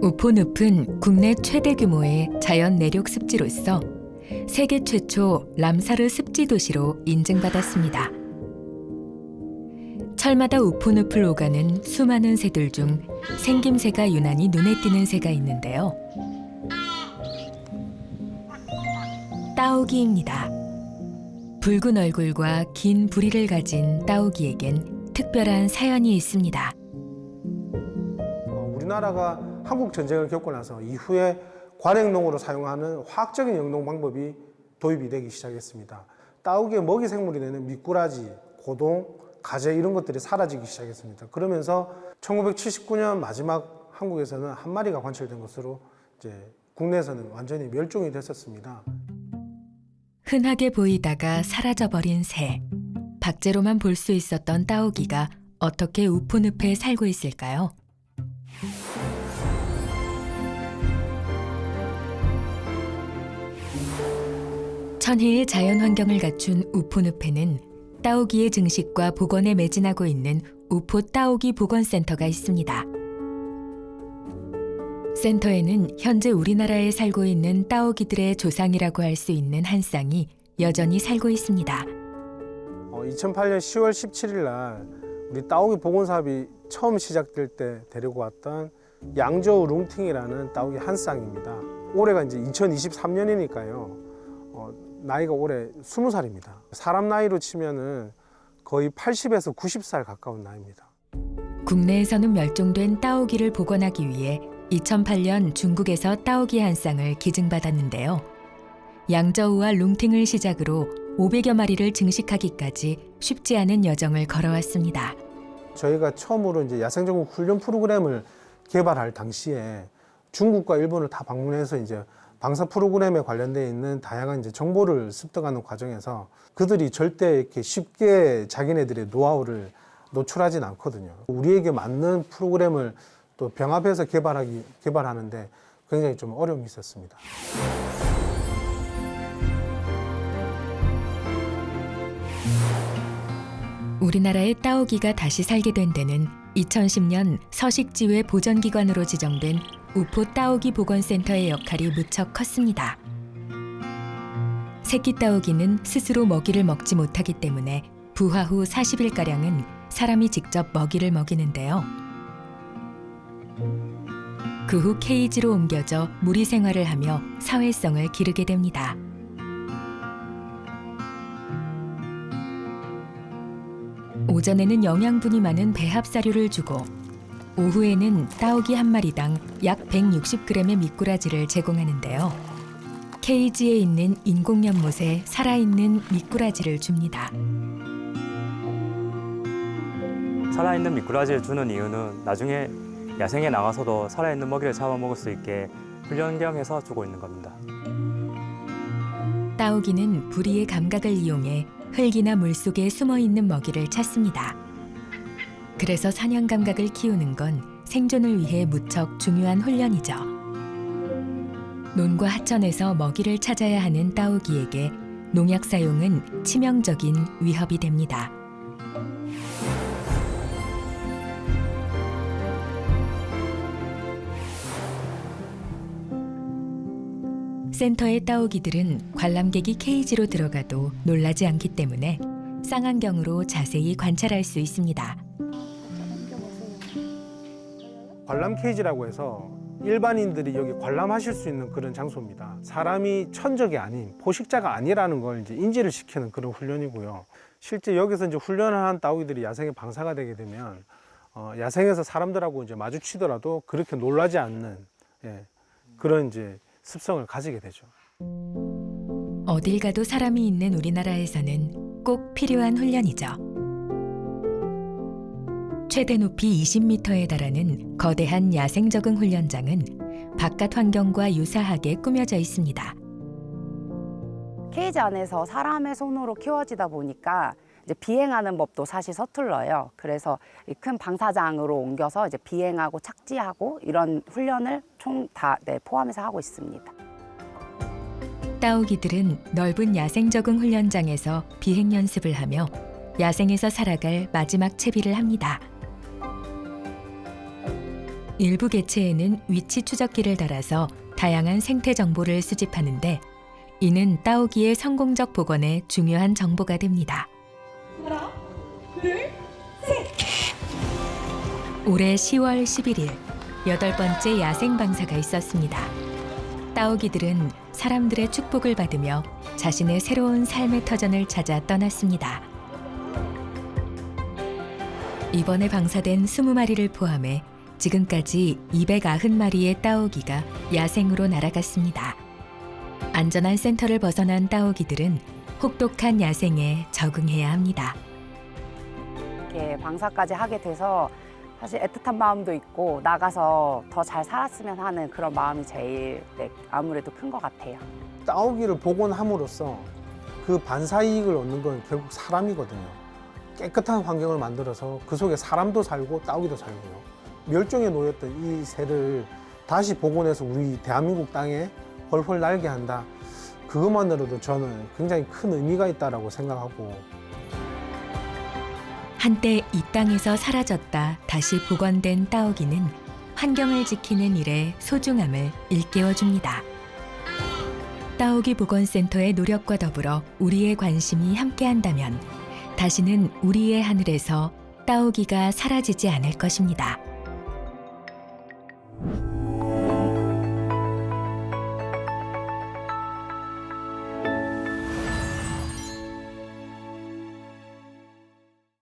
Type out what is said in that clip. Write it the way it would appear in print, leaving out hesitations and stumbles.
우포늪은 국내 최대 규모의 자연 내륙 습지로서 세계 최초 람사르 습지 도시로 인증받았습니다. 철마다 우포늪을 오가는 수많은 새들 중 생김새가 유난히 눈에 띄는 새가 있는데요. 따오기입니다. 붉은 얼굴과 긴 부리를 가진 따오기에겐 특별한 사연이 있습니다. 우리나라가 한국 전쟁을 겪고 나서 이후에 관행농으로 사용하는 화학적인 영농 방법이 도입이 되기 시작했습니다. 따오기의 먹이 생물이 되는 미꾸라지, 고동, 가재 이런 것들이 사라지기 시작했습니다. 그러면서 1979년 마지막 한국에서는 한 마리가 관찰된 것으로 이제 국내에서는 완전히 멸종이 됐었습니다. 흔하게 보이다가 사라져버린 새. 박제로만 볼 수 있었던 따오기가 어떻게 우포늪에 살고 있을까요? 천혜의 자연 환경을 갖춘 우포늪에는 따오기의 증식과 복원에 매진하고 있는 우포 따오기 복원센터가 있습니다. 센터에는 현재 우리나라에 살고 있는 따오기들의 조상이라고 할 수 있는 한 쌍이 여전히 살고 있습니다. 2008년 10월 17일 날 우리 따오기 복원 사업이 처음 시작될 때 데리고 왔던 양저우 룽팅이라는 따오기 한 쌍입니다. 올해가 이제 2023년이니까요. 나이가 올해 20살입니다. 사람 나이로 치면은 거의 80에서 90살 가까운 나이입니다. 국내에서는 멸종된 따오기를 복원하기 위해 2008년 중국에서 따오기 한 쌍을 기증받았는데요. 양저우와 룽팅을 시작으로 500여 마리를 증식하기까지 쉽지 않은 여정을 걸어왔습니다. 저희가 처음으로 이제 야생정복 훈련 프로그램을 개발할 당시에 중국과 일본을 다 방문해서 이제 방사 프로그램에 관련되어 있는 다양한 이제 정보를 습득하는 과정에서 그들이 절대 이렇게 쉽게 자기네들의 노하우를 노출하진 않거든요. 우리에게 맞는 프로그램을 또 병합해서 개발하는데 굉장히 좀 어려움이 있었습니다. 우리나라의 따오기가 다시 살게 된 데는 2010년 서식지회 보전기관으로 지정된 우포 따오기 복원센터의 역할이 무척 컸습니다. 새끼 따오기는 스스로 먹이를 먹지 못하기 때문에 부화 후 40일가량은 사람이 직접 먹이를 먹이는데요. 그 후 케이지로 옮겨져 무리 생활을 하며 사회성을 기르게 됩니다. 오전에는 영양분이 많은 배합사료를 주고 오후에는 따오기 한 마리당 약 160g의 미꾸라지를 제공하는데요. 케이지에 있는 인공연못에 살아있는 미꾸라지를 줍니다. 살아있는 미꾸라지를 주는 이유는 나중에 야생에 나가서도 살아있는 먹이를 잡아먹을 수 있게 훈련 겸 해서 주고 있는 겁니다. 따오기는 부리의 감각을 이용해 흙이나 물속에 숨어있는 먹이를 찾습니다. 그래서 사냥 감각을 키우는 건 생존을 위해 무척 중요한 훈련이죠. 논과 하천에서 먹이를 찾아야 하는 따오기에게 농약 사용은 치명적인 위협이 됩니다. 센터의 따오기들은 관람객이 케이지로 들어가도 놀라지 않기 때문에 쌍안경으로 자세히 관찰할 수 있습니다. 관람 케이지라고 해서 일반인들이 여기 관람하실 수 있는 그런 장소입니다. 사람이 천적이 아닌 포식자가 아니라는 걸 이제 인지를 시키는 그런 훈련이고요. 실제 여기서 이제 훈련을 한 따오기들이 야생에 방사가 되게 되면 야생에서 사람들하고 이제 마주치더라도 그렇게 놀라지 않는 그런 이제 습성을 가지게 되죠. 어딜 가도 사람이 있는 우리나라에서는 꼭 필요한 훈련이죠. 최대 높이 20m에 달하는 거대한 야생 적응 훈련장은 바깥 환경과 유사하게 꾸며져 있습니다. 케이지 안에서 사람의 손으로 키워지다 보니까 이제 비행하는 법도 사실 서툴러요. 그래서 이 큰 방사장으로 옮겨서 이제 비행하고 착지하고 이런 훈련을 총 다 포함해서 하고 있습니다. 따오기들은 넓은 야생 적응 훈련장에서 비행 연습을 하며 야생에서 살아갈 마지막 채비를 합니다. 일부 개체에는 위치 추적기를 달아서 다양한 생태 정보를 수집하는데 이는 따오기의 성공적 복원에 중요한 정보가 됩니다. 하나, 둘, 셋. 올해 10월 11일 8번째 야생 방사가 있었습니다. 따오기들은 사람들의 축복을 받으며 자신의 새로운 삶의 터전을 찾아 떠났습니다. 이번에 방사된 20마리를 포함해 지금까지 290마리의 따오기가 야생으로 날아갔습니다. 안전한 센터를 벗어난 따오기들은 혹독한 야생에 적응해야 합니다. 이렇게 방사까지 하게 돼서 사실 애틋한 마음도 있고 나가서 더 잘 살았으면 하는 그런 마음이 제일 아무래도 큰 것 같아요. 따오기를 복원함으로써 그 반사 이익을 얻는 건 결국 사람이거든요. 깨끗한 환경을 만들어서 그 속에 사람도 살고 따오기도 살고요. 멸종에 놓였던 이 새를 다시 복원해서 우리 대한민국 땅에 훨훨 날게 한다. 그것만으로도 저는 굉장히 큰 의미가 있다고 생각하고, 한때 이 땅에서 사라졌다 다시 복원된 따오기는 환경을 지키는 일의 소중함을 일깨워줍니다. 따오기 복원센터의 노력과 더불어 우리의 관심이 함께한다면 다시는 우리의 하늘에서 따오기가 사라지지 않을 것입니다.